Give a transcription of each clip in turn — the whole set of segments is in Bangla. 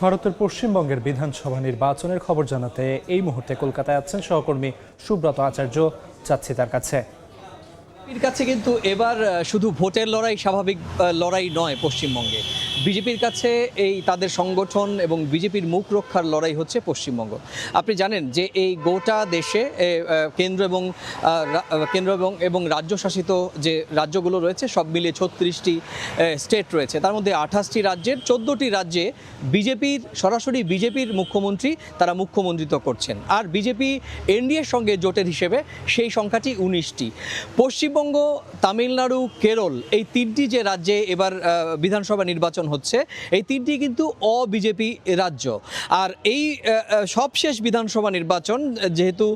ভারতের পশ্চিমবঙ্গের বিধানসভা নির্বাচনের খবর জানাতে এই মুহূর্তে কলকাতায় আছেন সহকর্মী সুব্রত আচার্য। যাচ্ছি তার কাছে। বিজেপির কাছে কিন্তু এবার শুধু ভোটের লড়াই স্বাভাবিক লড়াই নয়। পশ্চিমবঙ্গে বিজেপির কাছে এই তাদের সংগঠন এবং বিজেপির মুখ রক্ষার লড়াই হচ্ছে পশ্চিমবঙ্গ। আপনি জানেন যে এই গোটা দেশে কেন্দ্র এবং রাজ্য শাসিত যে রাজ্যগুলো রয়েছে সব মিলিয়ে 36টি স্টেট রয়েছে। তার মধ্যে 28টি রাজ্যের 14টি রাজ্যে সরাসরি বিজেপির মুখ্যমন্ত্রী তারা মুখ্যমন্ত্রিত্ব করছেন। আর বিজেপি এনডিএর সঙ্গে জোটের হিসেবে সেই সংখ্যাটি 19টি। পশ্চিমবঙ্গ, তামিলনাড়ু, কেরল এই তিনটি যে রাজ্যে এবার বিধানসভা নির্বাচন হচ্ছে, এই তিনটি কিন্তু অবিজেপি রাজ্য। আর এই সবশেষ বিধানসভা নির্বাচন যেহেতু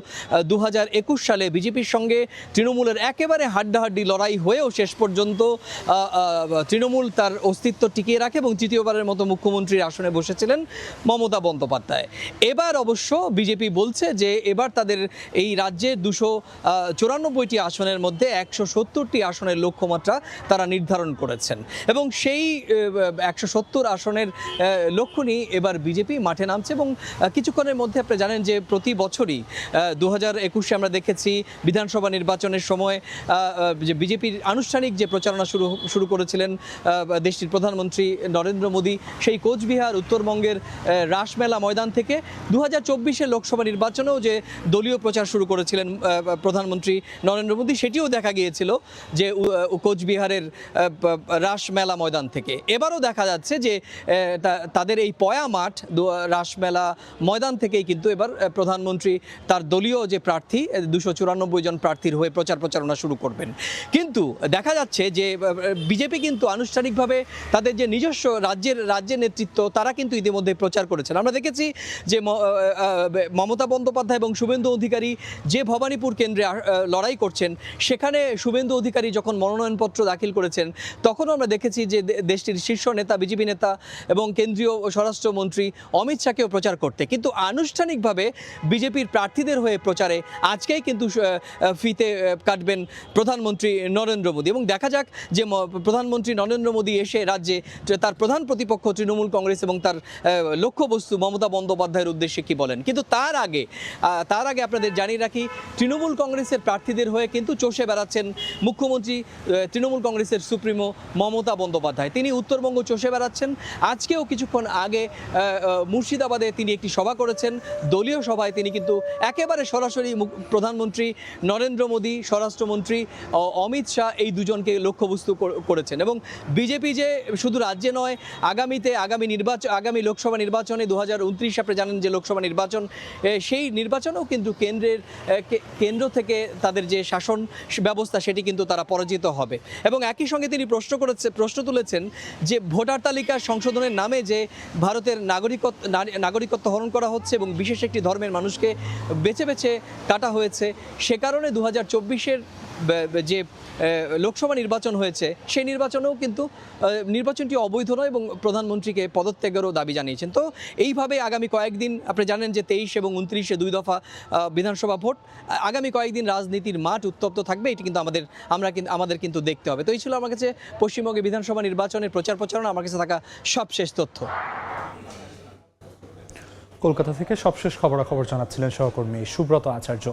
2021 সালে বিজেপির সঙ্গে তৃণমূলের একেবারে হাড্ডাহাড্ডি লড়াই হয়েও শেষ পর্যন্ত তৃণমূল তার অস্তিত্ব টিকিয়ে রাখে এবং তৃতীয়বারের মতো মুখ্যমন্ত্রীর আসনে বসেছিলেন মমতা বন্দ্যোপাধ্যায়। এবার অবশ্য বিজেপি বলছে যে এবার তাদের এই রাজ্যের 294টি আসনের মধ্যে 170টি আসনের লক্ষ্যমাত্রা তারা নির্ধারণ করেছেন এবং সেই 170 আসনের লক্ষ্য নিয়ে এবার বিজেপি মাঠে নামছে। এবং কিছুক্ষণের মধ্যে আপনি জানেন যে প্রতি বছরই 2021-এ আমরা দেখেছি বিধানসভা নির্বাচনের সময় যে বিজেপির আনুষ্ঠানিক যে প্রচারণা শুরু করেছিলেন দেশটির প্রধানমন্ত্রী নরেন্দ্র মোদী, সেই কোচবিহার উত্তরবঙ্গের রাসমেলা ময়দান থেকে 2024-এর লোকসভা নির্বাচনেও যে দলীয় প্রচার শুরু করেছিলেন প্রধানমন্ত্রী নরেন্দ্র মোদী, সেটিও দেখা গিয়েছিল যে কোচবিহারের রাসমেলা ময়দান থেকে। এবারও দেখা যাচ্ছে যে তাদের এই পয়া মাঠ রাসমেলা ময়দান থেকেই কিন্তু এবার প্রধানমন্ত্রী তার দলীয় যে প্রার্থী 294 জন প্রার্থীর হয়ে প্রচারণা শুরু করবেন। কিন্তু দেখা যাচ্ছে যে বিজেপি কিন্তু আনুষ্ঠানিকভাবে তাদের যে নিজস্ব রাজ্যের নেতৃত্ব তারা কিন্তু ইতিমধ্যে প্রচার করেছেন। আমরা দেখেছি যে মমতা বন্দ্যোপাধ্যায় এবং শুভেন্দু অধিকারী যে ভবানীপুর কেন্দ্রে লড়াই করছেন, সেখানে শুভেন্দু অধিকারী যখন মনোনয়নপত্র দাখিল করেছেন তখনও আমরা দেখেছি যে দেশটির শীর্ষ নেতা বিজেপি নেতা এবং কেন্দ্রীয় স্বরাষ্ট্রমন্ত্রী অমিত শাহকেও প্রচার করতে। কিন্তু আনুষ্ঠানিকভাবে বিজেপির প্রার্থীদের হয়ে প্রচারে আজকেই কিন্তু ফিতে কাটবেন প্রধানমন্ত্রী নরেন্দ্র মোদী। এবং দেখা যাক যে প্রধানমন্ত্রী নরেন্দ্র মোদী এসে রাজ্যে তার প্রধান প্রতিপক্ষ তৃণমূল কংগ্রেস এবং তার লক্ষ্যবস্তু মমতা বন্দ্যোপাধ্যায়ের উদ্দেশ্যে কি বলেন। কিন্তু তার আগে আপনাদের জানিয়ে রাখি, তৃণমূল কংগ্রেসের প্রার্থীদের হয়ে কিন্তু চষে বেড়াচ্ছেন মুখ্যমন্ত্রী তৃণমূল কংগ্রেসের সুপ্রিমো মমতা বন্দ্যোপাধ্যায়। তিনি উত্তরবঙ্গ চষে বেড়াচ্ছেন। আজকেও কিছুক্ষণ আগে মুর্শিদাবাদে তিনি একটি সভা করেছেন। দলীয় সভায় তিনি কিন্তু একেবারে সরাসরি প্রধানমন্ত্রী নরেন্দ্র মোদী, স্বরাষ্ট্রমন্ত্রী অমিত শাহ এই দুজনকে লক্ষ্যবস্তু করেছেন। এবং বিজেপি যে শুধু রাজ্যে নয়, আগামী লোকসভা নির্বাচনে 2029 আপনি জানেন যে লোকসভা নির্বাচন, সেই নির্বাচনেও কিন্তু কেন্দ্র থেকে তাদের যে শাসন ব্যবস্থা সেটি কিন্তু তারা পরাজিত হবে। এবং একই সঙ্গে তিনি প্রশ্ন তুলেছেন যে ভোটার তালিকা সংশোধনের নামে যে ভারতের নাগরিকত্ব হরণ করা হচ্ছে এবং বিশেষ একটি ধর্মের মানুষকে বেছে বেছে কাটা হয়েছে, সে কারণে 2024-এর যে লোকসভা নির্বাচন হয়েছে সেই নির্বাচনেও কিন্তু নির্বাচনটি অবৈধ নয় এবং প্রধানমন্ত্রীকে পদত্যাগেরও দাবি জানিয়েছেন। তো এইভাবে আগামী কয়েকদিন আপনি জানেন যে 23 এবং 29-এ 2 দফা বিধানসভা ভোট, আগামী কয়েকদিন রাজনীতির মাঠ উত্তপ্ত থাকবে। এটি কিন্তু আমাদের কিন্তু দেখতে হবে। তো এই ছিল আমার কাছে পশ্চিমবঙ্গে বিধানসভা নির্বাচনের প্রচারণা আমার কাছে থাকা সবশেষ তথ্য। কলকাতা থেকে সবশেষ খবরাখবর জানাচ্ছিলেন সহকর্মী সুব্রত আচার্য।